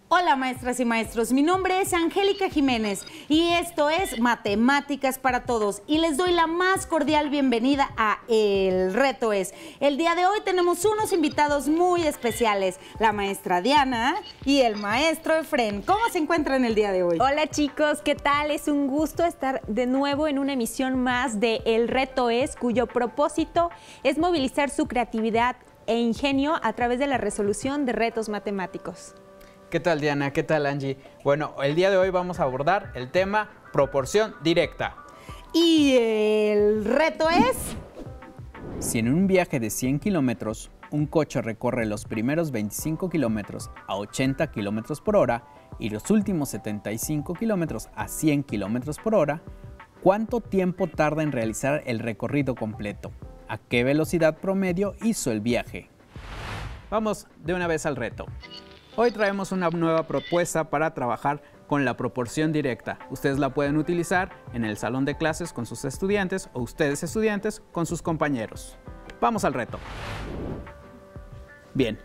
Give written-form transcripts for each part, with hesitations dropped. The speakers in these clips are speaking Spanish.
Hola maestras y maestros, mi nombre es Angélica Jiménez y esto es Matemáticas para Todos y les doy la más cordial bienvenida a El Reto Es. El día de hoy tenemos unos invitados muy especiales, la maestra Diana y el maestro Efren. ¿Cómo se encuentran el día de hoy? Hola chicos, ¿qué tal? Es un gusto estar de nuevo en una emisión más de El Reto Es, cuyo propósito es movilizar su creatividad e ingenio a través de la resolución de retos matemáticos. ¿Qué tal, Diana? ¿Qué tal, Angie? Bueno, el día de hoy vamos a abordar el tema proporción directa. Y el reto es... Si en un viaje de 100 kilómetros, un coche recorre los primeros 25 kilómetros a 80 kilómetros por hora y los últimos 75 kilómetros a 100 kilómetros por hora, ¿cuánto tiempo tarda en realizar el recorrido completo? ¿A qué velocidad promedio hizo el viaje? Vamos de una vez al reto. Hoy traemos una nueva propuesta para trabajar con la proporción directa. Ustedes la pueden utilizar en el salón de clases con sus estudiantes o ustedes estudiantes con sus compañeros. Vamos al reto. Bien,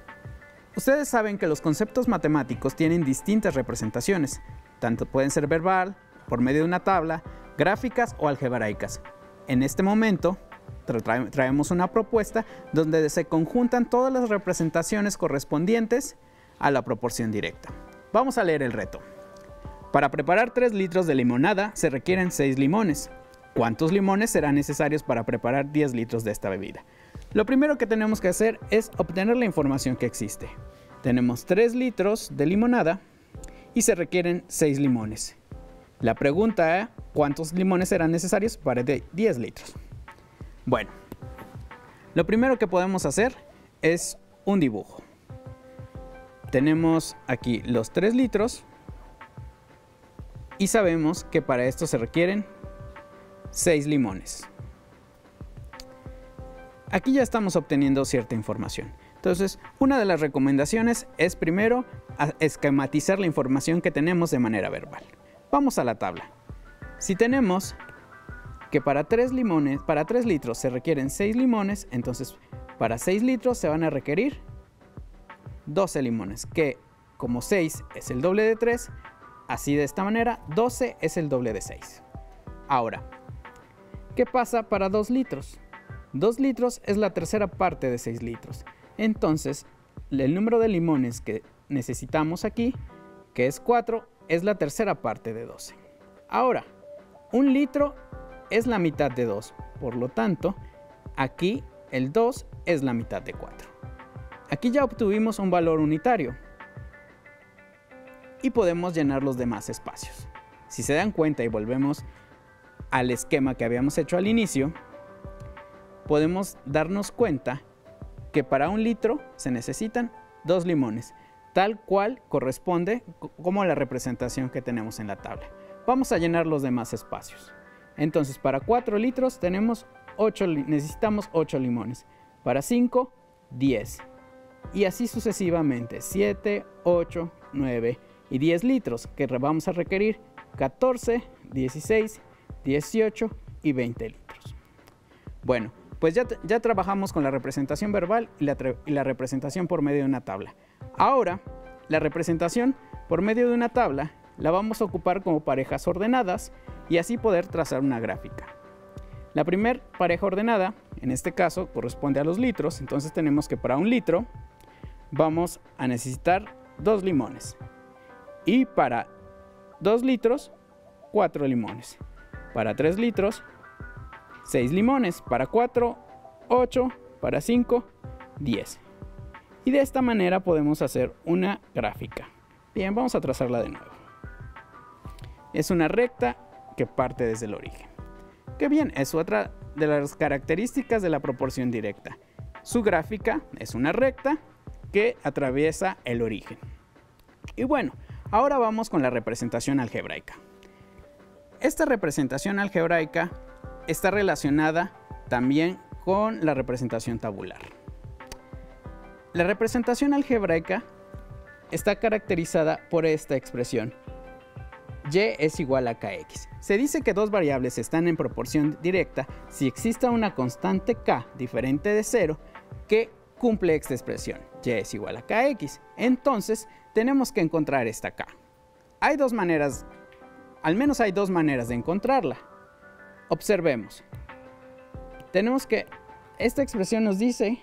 ustedes saben que los conceptos matemáticos tienen distintas representaciones. Tanto pueden ser verbal, por medio de una tabla, gráficas o algebraicas. En este momento traemos una propuesta donde se conjuntan todas las representaciones correspondientes a la proporción directa. Vamos a leer el reto. Para preparar 3 litros de limonada se requieren 6 limones. ¿Cuántos limones serán necesarios para preparar 10 litros de esta bebida? Lo primero que tenemos que hacer es obtener la información que existe. Tenemos 3 litros de limonada y se requieren 6 limones. La pregunta es, ¿cuántos limones serán necesarios para 10 litros? Bueno, lo primero que podemos hacer es un dibujo. Tenemos aquí los 3 litros y sabemos que para esto se requieren 6 limones. Aquí ya estamos obteniendo cierta información. Entonces, una de las recomendaciones es primero esquematizar la información que tenemos de manera verbal. Vamos a la tabla. Si tenemos que para 3 litros se requieren 6 limones, entonces para 6 litros se van a requerir 12 limones, que como 6 es el doble de 3, así de esta manera 12 es el doble de 6. Ahora, ¿qué pasa para 2 litros? 2 litros es la tercera parte de 6 litros. Entonces, el número de limones que necesitamos aquí, que es 4, es la tercera parte de 12. Ahora, 1 litro es la mitad de 2, por lo tanto, aquí el 2 es la mitad de 4. Aquí ya obtuvimos un valor unitario y podemos llenar los demás espacios. Si se dan cuenta y volvemos al esquema que habíamos hecho al inicio, podemos darnos cuenta que para 1 litro se necesitan 2 limones, tal cual corresponde como la representación que tenemos en la tabla. Vamos a llenar los demás espacios. Entonces, para 4 litros necesitamos 8 limones. Para 5, 10. Y así sucesivamente, 7, 8, 9 y 10 litros, que vamos a requerir 14, 16, 18 y 20 litros. Bueno, pues ya trabajamos con la representación verbal y la representación por medio de una tabla. Ahora, la representación por medio de una tabla la vamos a ocupar como parejas ordenadas y así poder trazar una gráfica. La primera pareja ordenada, en este caso, corresponde a los litros, entonces tenemos que para 1 litro vamos a necesitar 2 limones. Y para 2 litros, 4 limones. Para 3 litros, 6 limones. Para 4, 8. Para 5, 10. Y de esta manera podemos hacer una gráfica. Bien, vamos a trazarla de nuevo. Es una recta que parte desde el origen. Qué bien, es otra de las características de la proporción directa. Su gráfica es una recta que atraviesa el origen. Y bueno, ahora vamos con la representación algebraica. Esta representación algebraica está relacionada también con la representación tabular. La representación algebraica está caracterizada por esta expresión: y es igual a kx. Se dice que dos variables están en proporción directa si exista una constante k diferente de 0 que cumple esta expresión, y es igual a kx. Entonces, tenemos que encontrar esta k. Hay dos maneras, al menos hay dos maneras de encontrarla. Observemos. Tenemos que, esta expresión nos dice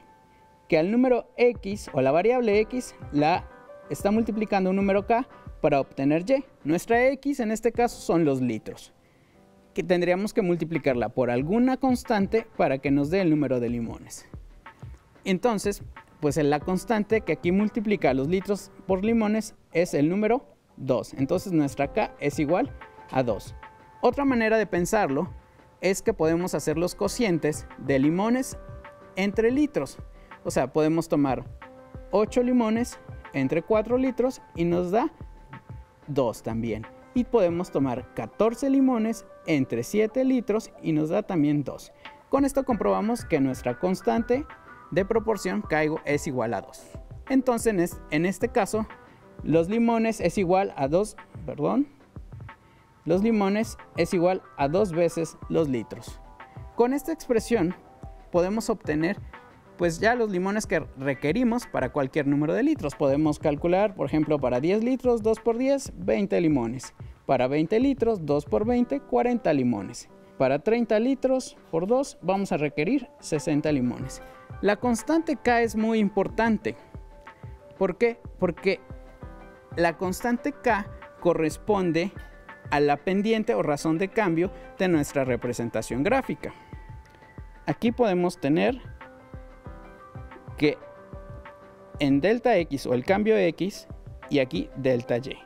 que al número x o la variable x la está multiplicando un número k para obtener y. Nuestra x en este caso son los litros, que tendríamos que multiplicarla por alguna constante para que nos dé el número de limones. Entonces, pues la constante que aquí multiplica los litros por limones es el número 2. Entonces nuestra k es igual a 2. Otra manera de pensarlo es que podemos hacer los cocientes de limones entre litros. O sea, podemos tomar 8 limones entre 4 litros y nos da 2 también. Y podemos tomar 14 limones entre 7 litros y nos da también 2. Con esto comprobamos que nuestra constante de proporción k es igual a 2. Entonces, en este caso, los limones es igual a 2 veces los litros. Con esta expresión podemos obtener pues ya los limones que requerimos para cualquier número de litros. Podemos calcular, por ejemplo, para 10 litros, 2 por 10, 20 limones. Para 20 litros, 2 por 20, 40 limones. Para 30 litros por 2 vamos a requerir 60 limones. La constante K es muy importante. ¿Por qué? Porque la constante K corresponde a la pendiente o razón de cambio de nuestra representación gráfica. Aquí podemos tener que en delta X o el cambio X y aquí delta Y.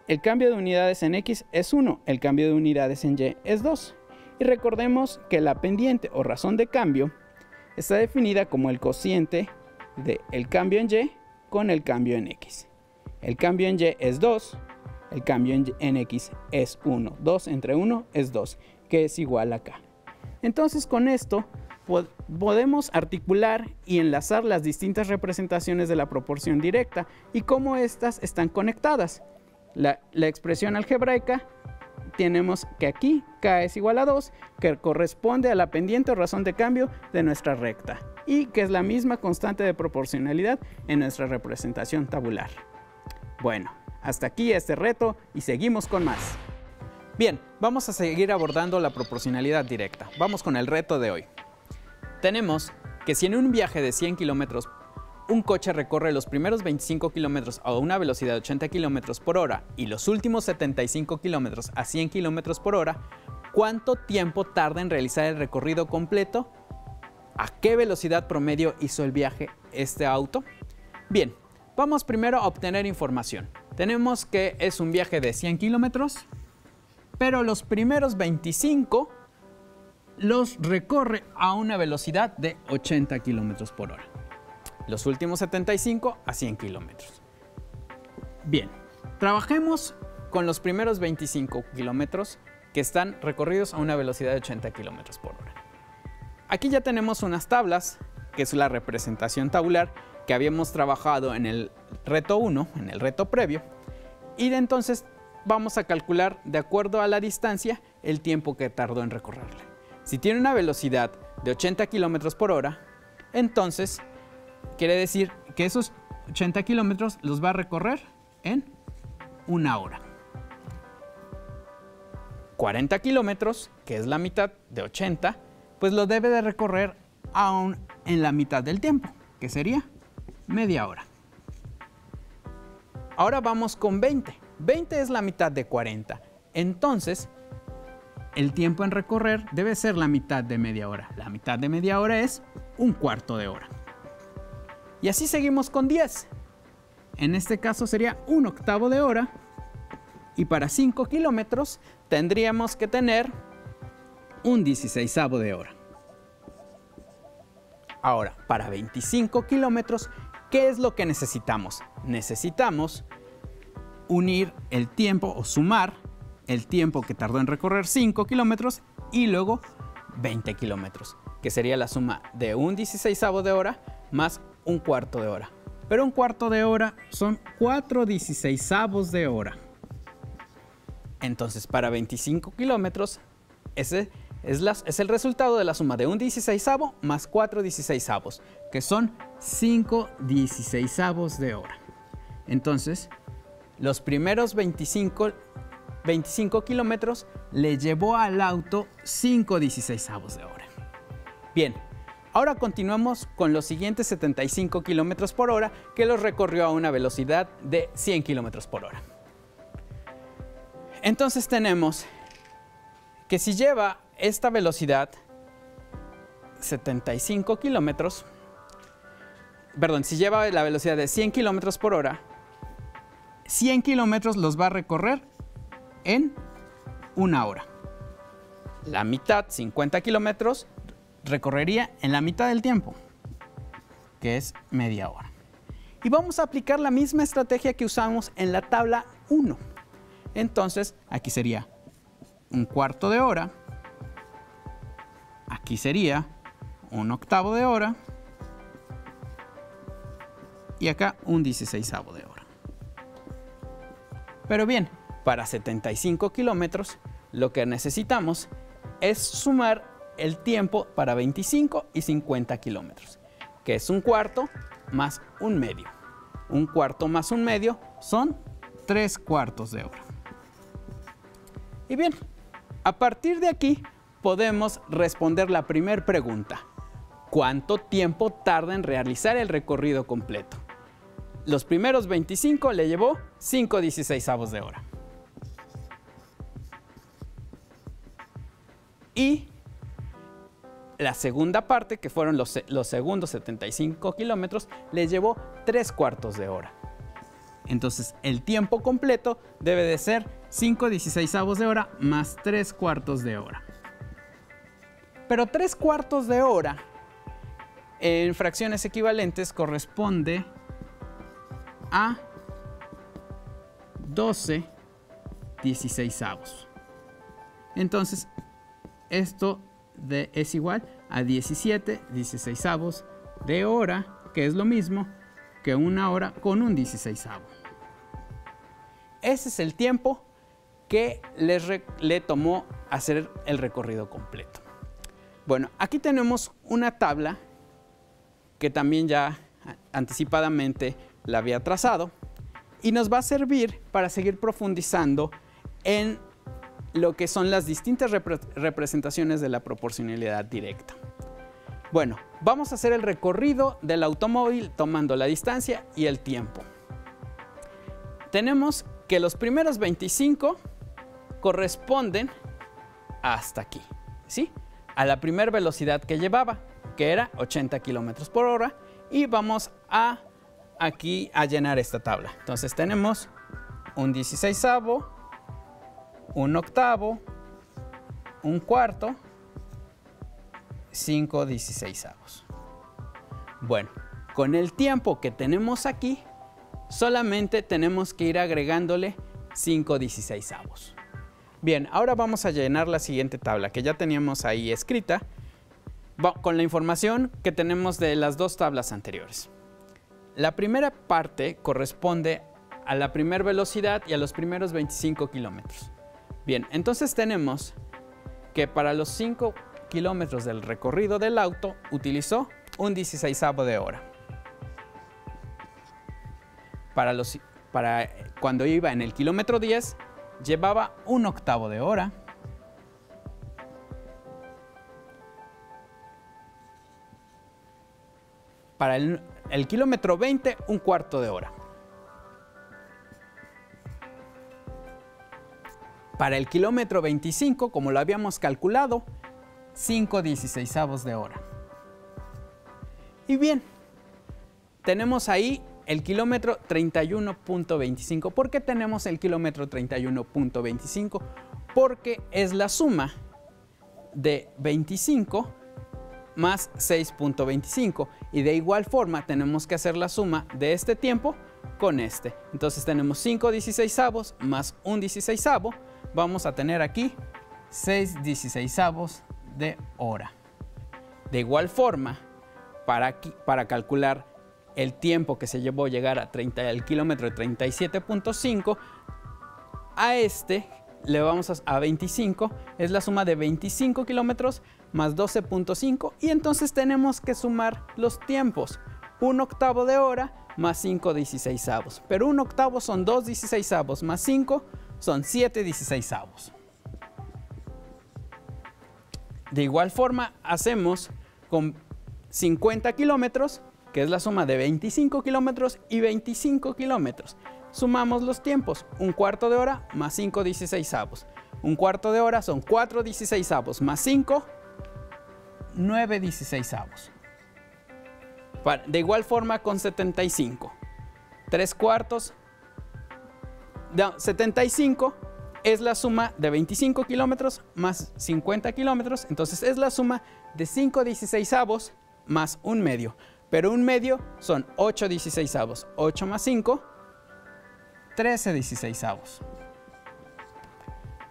El cambio de unidades en X es 1, el cambio de unidades en Y es 2. Y recordemos que la pendiente o razón de cambio está definida como el cociente del cambio en Y con el cambio en X. El cambio en Y es 2, el cambio en X es 1. 2 entre 1 es 2, que es igual a K. Entonces con esto podemos articular y enlazar las distintas representaciones de la proporción directa y cómo estas están conectadas. La expresión algebraica tenemos que aquí K es igual a 2, que corresponde a la pendiente o razón de cambio de nuestra recta y que es la misma constante de proporcionalidad en nuestra representación tabular. Bueno, hasta aquí este reto y seguimos con más. Bien, vamos a seguir abordando la proporcionalidad directa. Vamos con el reto de hoy. Tenemos que si en un viaje de 100 kilómetros un coche recorre los primeros 25 kilómetros a una velocidad de 80 kilómetros por hora y los últimos 75 kilómetros a 100 kilómetros por hora, ¿cuánto tiempo tarda en realizar el recorrido completo? ¿A qué velocidad promedio hizo el viaje este auto? Bien, vamos primero a obtener información. Tenemos que es un viaje de 100 kilómetros, pero los primeros 25 los recorre a una velocidad de 80 kilómetros por hora. Los últimos 75 a 100 kilómetros. Bien, trabajemos con los primeros 25 kilómetros que están recorridos a una velocidad de 80 kilómetros por hora. Aquí ya tenemos unas tablas, que es la representación tabular que habíamos trabajado en el reto 1, en el reto previo, y de entonces vamos a calcular de acuerdo a la distancia el tiempo que tardó en recorrerla. Si tiene una velocidad de 80 kilómetros por hora, entonces quiere decir que esos 80 kilómetros los va a recorrer en una hora. 40 kilómetros, que es la mitad de 80, pues lo debe de recorrer aún en la mitad del tiempo, que sería media hora. Ahora vamos con 20. 20 es la mitad de 40. Entonces, el tiempo en recorrer debe ser la mitad de media hora. La mitad de media hora es un cuarto de hora. Y así seguimos con 10. En este caso sería un octavo de hora. Y para 5 kilómetros tendríamos que tener un 16avo de hora. Ahora, para 25 kilómetros, ¿qué es lo que necesitamos? Necesitamos unir el tiempo o sumar el tiempo que tardó en recorrer 5 kilómetros y luego 20 kilómetros, que sería la suma de un 16avo de hora más un cuarto de hora. Pero un cuarto de hora son 4 16avos de hora. Entonces, para 25 kilómetros, ese Es el resultado de la suma de 1/16 más 4/16, que son 5/16 de hora. Entonces, los primeros 25 kilómetros le llevó al auto 5/16 de hora. Bien, ahora continuamos con los siguientes 75 kilómetros por hora que los recorrió a una velocidad de 100 kilómetros por hora. Entonces tenemos que si lleva esta velocidad 75 kilómetros, perdón, si lleva la velocidad de 100 kilómetros por hora, 100 kilómetros los va a recorrer en una hora. La mitad, 50 kilómetros, recorrería en la mitad del tiempo, que es media hora. Y vamos a aplicar la misma estrategia que usamos en la tabla 1. Entonces, aquí sería un cuarto de hora, aquí sería un octavo de hora y acá un 16avo de hora. Pero bien, para 75 kilómetros lo que necesitamos es sumar el tiempo para 25 y 50 kilómetros, que es un cuarto más un medio. Un cuarto más un medio son 3/4 de hora. Y bien, a partir de aquí podemos responder la primera pregunta. ¿Cuánto tiempo tarda en realizar el recorrido completo? Los primeros 25 le llevó 5/16 de hora. Y la segunda parte, que fueron los segundos 75 kilómetros, le llevó 3/4 de hora. Entonces, el tiempo completo debe de ser 5/16 de hora más 3/4 de hora. Pero 3/4 de hora en fracciones equivalentes corresponde a 12/16. Entonces, esto es igual a 17/16 de hora, que es lo mismo que una hora con un 16avo. Ese es el tiempo que le tomó hacer el recorrido completo. Bueno, aquí tenemos una tabla que también ya anticipadamente la había trazado y nos va a servir para seguir profundizando en lo que son las distintas representaciones de la proporcionalidad directa. Bueno, vamos a hacer el recorrido del automóvil tomando la distancia y el tiempo. Tenemos que los primeros 25 corresponden hasta aquí, ¿sí? A la primera velocidad que llevaba, que era 80 kilómetros por hora, y vamos aquí a llenar esta tabla. Entonces tenemos un 16avo, un octavo, un cuarto, 5/16. Bueno, con el tiempo que tenemos aquí, solamente tenemos que ir agregándole 5/16. Bien, ahora vamos a llenar la siguiente tabla que ya teníamos ahí escrita con la información que tenemos de las dos tablas anteriores. La primera parte corresponde a la primera velocidad y a los primeros 25 kilómetros. Bien, entonces tenemos que para los 5 kilómetros del recorrido del auto utilizó un 16avo de hora. Para cuando iba en el kilómetro 10, llevaba un octavo de hora. Para el kilómetro 20, un cuarto de hora. Para el kilómetro 25, como lo habíamos calculado, 5/16 de hora. Y bien, tenemos ahí el kilómetro 31.25. ¿Por qué tenemos el kilómetro 31.25? Porque es la suma de 25 más 6.25. Y de igual forma tenemos que hacer la suma de este tiempo con este. Entonces tenemos 5/16 más un 16avo. Vamos a tener aquí 6/16 de hora. De igual forma, para calcular el tiempo que se llevó llegar al kilómetro 37.5, a este le vamos a 25, es la suma de 25 kilómetros más 12.5 y entonces tenemos que sumar los tiempos. 1/8 de hora más 5/16. Pero 1/8 son 2/16 más 5 son 7/16. De igual forma hacemos con 50 kilómetros, que es la suma de 25 kilómetros y 25 kilómetros. Sumamos los tiempos, 1/4 de hora más 5/16. 1/4 de hora son 4/16 más 5, 9/16. De igual forma con 75. 3/4, 75 es la suma de 25 kilómetros más 50 kilómetros, entonces es la suma de 5/16 más 1/2. Pero 1/2 son 8/16. 8 más 5, 13/16.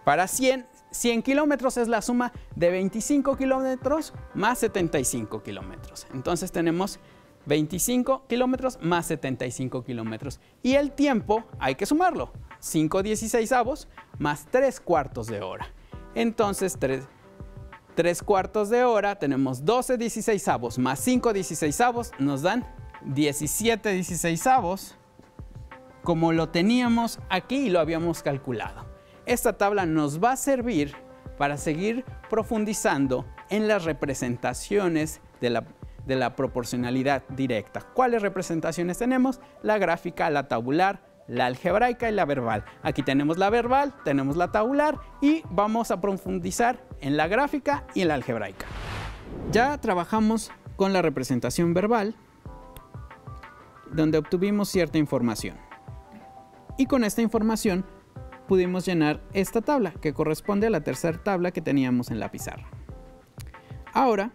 Para 100 kilómetros es la suma de 25 kilómetros más 75 kilómetros. Entonces tenemos 25 kilómetros más 75 kilómetros. Y el tiempo hay que sumarlo. 5/16 más 3/4 de hora. Entonces 3/4 de hora tenemos 12/16 más 5/16 nos dan 17/16, como lo teníamos aquí y lo habíamos calculado. Esta tabla nos va a servir para seguir profundizando en las representaciones de la proporcionalidad directa. ¿Cuáles representaciones tenemos? La gráfica, la tabular, la algebraica y la verbal. Aquí tenemos la verbal, tenemos la tabular y vamos a profundizar en la gráfica y en la algebraica. Ya trabajamos con la representación verbal, donde obtuvimos cierta información. Y con esta información pudimos llenar esta tabla, que corresponde a la tercera tabla que teníamos en la pizarra. Ahora,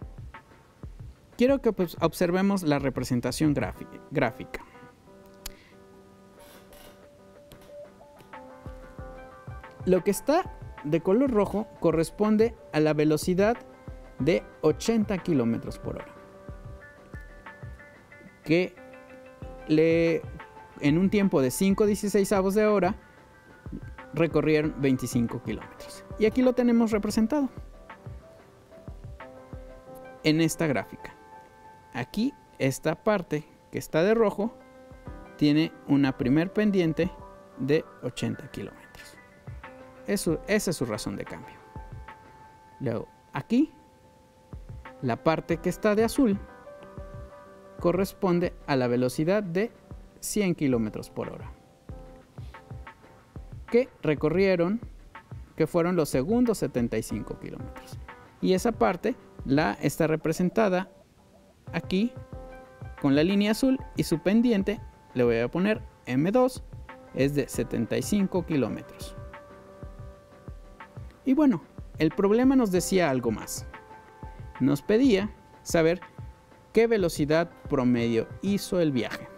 quiero que observemos la representación gráfica. Lo que está de color rojo corresponde a la velocidad de 80 kilómetros por hora, que en un tiempo de 5/16 de hora recorrieron 25 kilómetros. Y aquí lo tenemos representado en esta gráfica. Aquí esta parte que está de rojo tiene una primer pendiente de 80 kilómetros. Esa es su razón de cambio. Luego aquí la parte que está de azul corresponde a la velocidad de 100 kilómetros por hora, que recorrieron, que fueron los segundos 75 kilómetros. Y esa parte está representada aquí con la línea azul y su pendiente, le voy a poner M2, es de 75 kilómetros. Y bueno, el problema nos decía algo más. Nos pedía saber qué velocidad promedio hizo el viaje.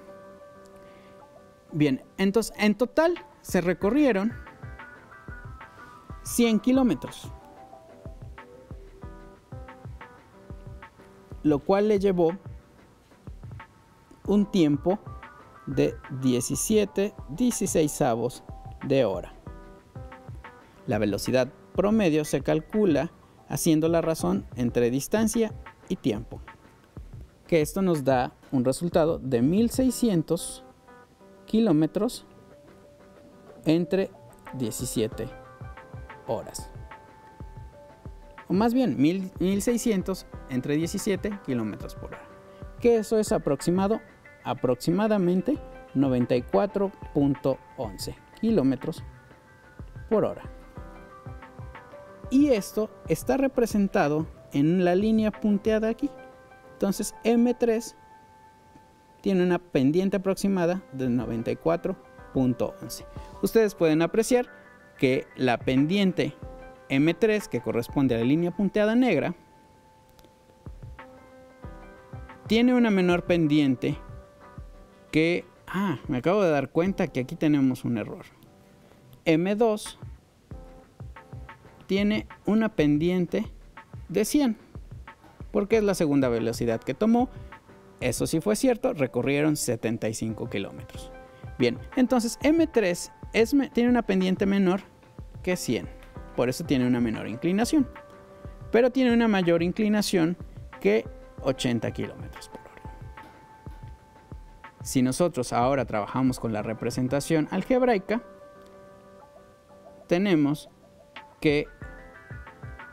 Bien, entonces en total se recorrieron 100 kilómetros, lo cual le llevó un tiempo de 17/16 de hora. La velocidad promedio se calcula haciendo la razón entre distancia y tiempo, que esto nos da un resultado de 1600 kilómetros entre 17 horas. O más bien 1600 entre 17 kilómetros por hora. Que eso es aproximadamente 94.11 kilómetros por hora. Y esto está representado en la línea punteada aquí. Entonces M3 tiene una pendiente aproximada de 94.11. Ustedes pueden apreciar que la pendiente M3, que corresponde a la línea punteada negra, tiene una menor pendiente que... me acabo de dar cuenta que aquí tenemos un error. M2 tiene una pendiente de 100, porque es la segunda velocidad que tomó. Eso sí fue cierto, recorrieron 75 kilómetros. Bien, entonces M3 tiene una pendiente menor que 100. Por eso tiene una menor inclinación. Pero tiene una mayor inclinación que 80 kilómetros por hora. Si nosotros ahora trabajamos con la representación algebraica, tenemos que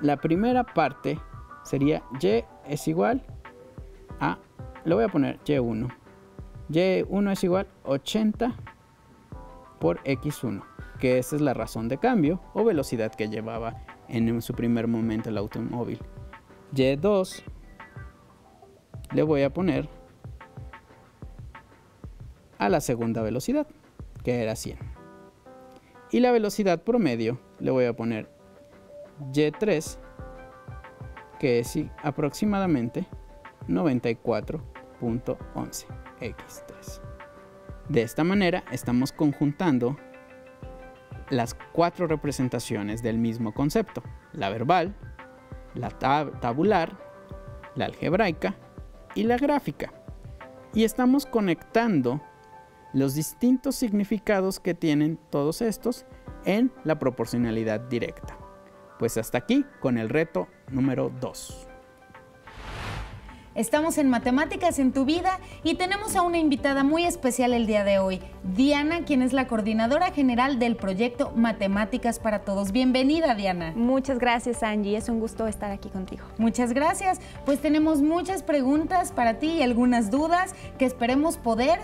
la primera parte sería y es igual a, le voy a poner y1. y1 es igual a 80 por x1, que esa es la razón de cambio o velocidad que llevaba en su primer momento el automóvil. Y2 le voy a poner a la segunda velocidad, que era 100. Y la velocidad promedio le voy a poner Y3, que es aproximadamente 94.11 x3. De esta manera estamos conjuntando las 4 representaciones del mismo concepto: la verbal, la tabular, la algebraica y la gráfica. Y estamos conectando los distintos significados que tienen todos estos en la proporcionalidad directa. Pues hasta aquí con el reto número 2. Estamos en Matemáticas en tu Vida y tenemos a una invitada muy especial el día de hoy, Diana, quien es la coordinadora general del proyecto Matemáticas para Todos. Bienvenida, Diana. Muchas gracias, Angie. Es un gusto estar aquí contigo. Muchas gracias. Pues tenemos muchas preguntas para ti y algunas dudas que esperemos poder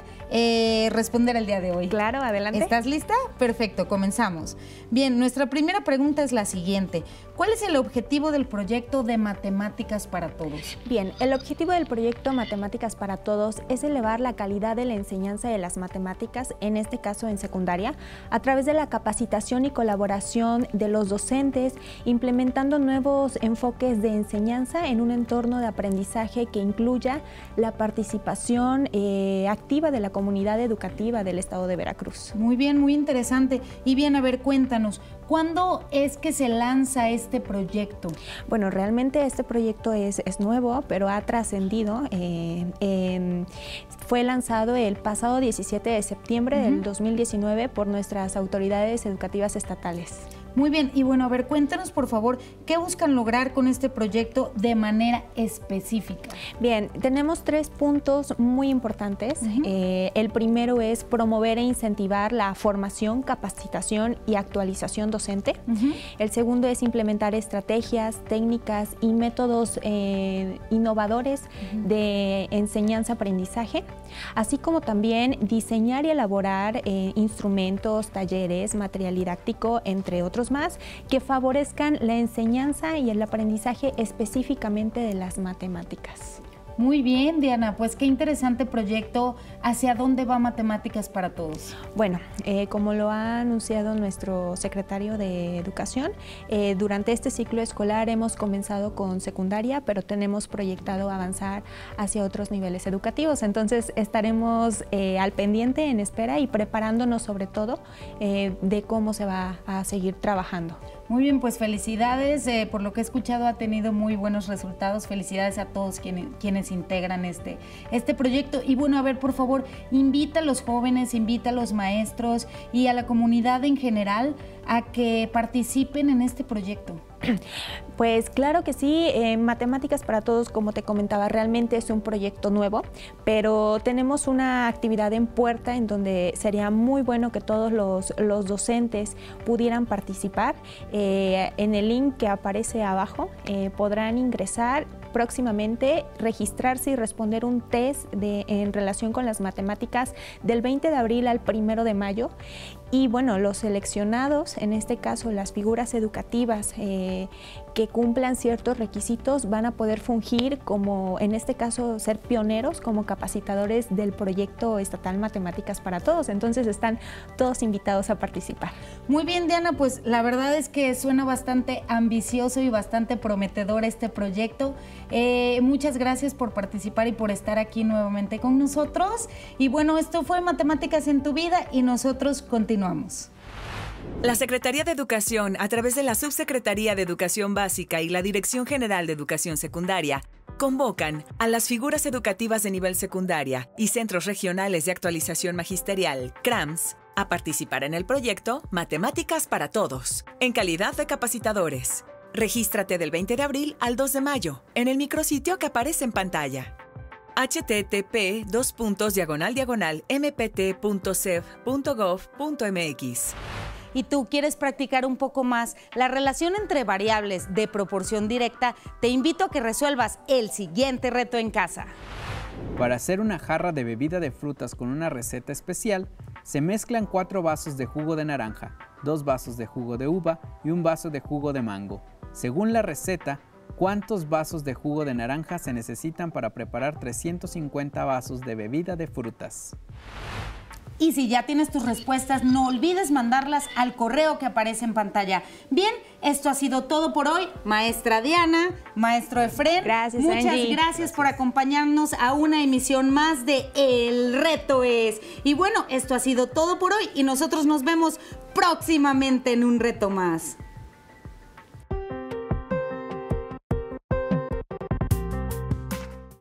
responder el día de hoy. Claro, adelante. ¿Estás lista? Perfecto, comenzamos. Bien, nuestra primera pregunta es la siguiente. ¿Cuál es el objetivo del proyecto de Matemáticas para Todos? Bien, el objetivo del proyecto Matemáticas para Todos es elevar la calidad de la enseñanza de las matemáticas, en este caso en secundaria, a través de la capacitación y colaboración de los docentes, implementando nuevos enfoques de enseñanza en un entorno de aprendizaje que incluya la participación activa de la comunidad educativa del estado de Veracruz. Muy bien, muy interesante. Y bien, a ver, cuéntanos, ¿cuándo es que se lanza este proyecto? Bueno, realmente este proyecto es nuevo, pero ha trascendido. Fue lanzado el pasado 17 de septiembre del 2019 por nuestras autoridades educativas estatales. Muy bien, y bueno, a ver, cuéntanos por favor, ¿qué buscan lograr con este proyecto de manera específica? Bien, tenemos 3 puntos muy importantes. El primero es promover e incentivar la formación, capacitación y actualización docente. El segundo es implementar estrategias, técnicas y métodos innovadores de enseñanza-aprendizaje, así como también diseñar y elaborar instrumentos, talleres, material didáctico, entre otros más, que favorezcan la enseñanza y el aprendizaje específicamente de las matemáticas. Muy bien, Diana, pues qué interesante proyecto. ¿Hacia dónde va Matemáticas para Todos? Bueno, como lo ha anunciado nuestro secretario de Educación, durante este ciclo escolar hemos comenzado con secundaria, pero tenemos proyectado avanzar hacia otros niveles educativos. Entonces estaremos al pendiente, en espera y preparándonos sobre todo de cómo se va a seguir trabajando. Muy bien, pues felicidades. Por lo que he escuchado ha tenido muy buenos resultados. Felicidades a todos quienes integran este proyecto. Y bueno, a ver, por favor, invita a los jóvenes, invita a los maestros y a la comunidad en general a que participen en este proyecto. Pues claro que sí, Matemáticas para Todos, como te comentaba, realmente es un proyecto nuevo, pero tenemos una actividad en puerta en donde sería muy bueno que todos los docentes pudieran participar. En el link que aparece abajo podrán ingresar próximamente, registrarse y responder un test en relación con las matemáticas del 20 de abril al 1 de mayo. Y bueno, los seleccionados, en este caso las figuras educativas que cumplan ciertos requisitos, van a poder fungir como, en este caso, ser pioneros como capacitadores del proyecto estatal Matemáticas para Todos. Entonces están todos invitados a participar. Muy bien, Diana, pues la verdad es que suena bastante ambicioso y bastante prometedor este proyecto. Muchas gracias por participar y por estar aquí nuevamente con nosotros. Y bueno, esto fue Matemáticas en tu Vida y nosotros continuamos. La Secretaría de Educación, a través de la Subsecretaría de Educación Básica y la Dirección General de Educación Secundaria, convocan a las figuras educativas de nivel secundaria y Centros Regionales de Actualización Magisterial, CRAMS, A participar en el proyecto Matemáticas para Todos, en calidad de capacitadores. Regístrate del 20 de abril al 2 de mayo en el micrositio que aparece en pantalla. http://mpt.cef.gov.mx. Y tú quieres practicar un poco más la relación entre variables de proporción directa, te invito a que resuelvas el siguiente reto en casa. Para hacer una jarra de bebida de frutas con una receta especial, se mezclan 4 vasos de jugo de naranja, 2 vasos de jugo de uva y 1 vaso de jugo de mango. Según la receta, ¿cuántos vasos de jugo de naranja se necesitan para preparar 350 vasos de bebida de frutas? Y si ya tienes tus respuestas, no olvides mandarlas al correo que aparece en pantalla. Bien, esto ha sido todo por hoy. Maestra Diana, maestro Efrén, gracias, muchas Angie. gracias por acompañarnos a una emisión más de El Reto Es. Y bueno, esto ha sido todo por hoy y nosotros nos vemos próximamente en un reto más.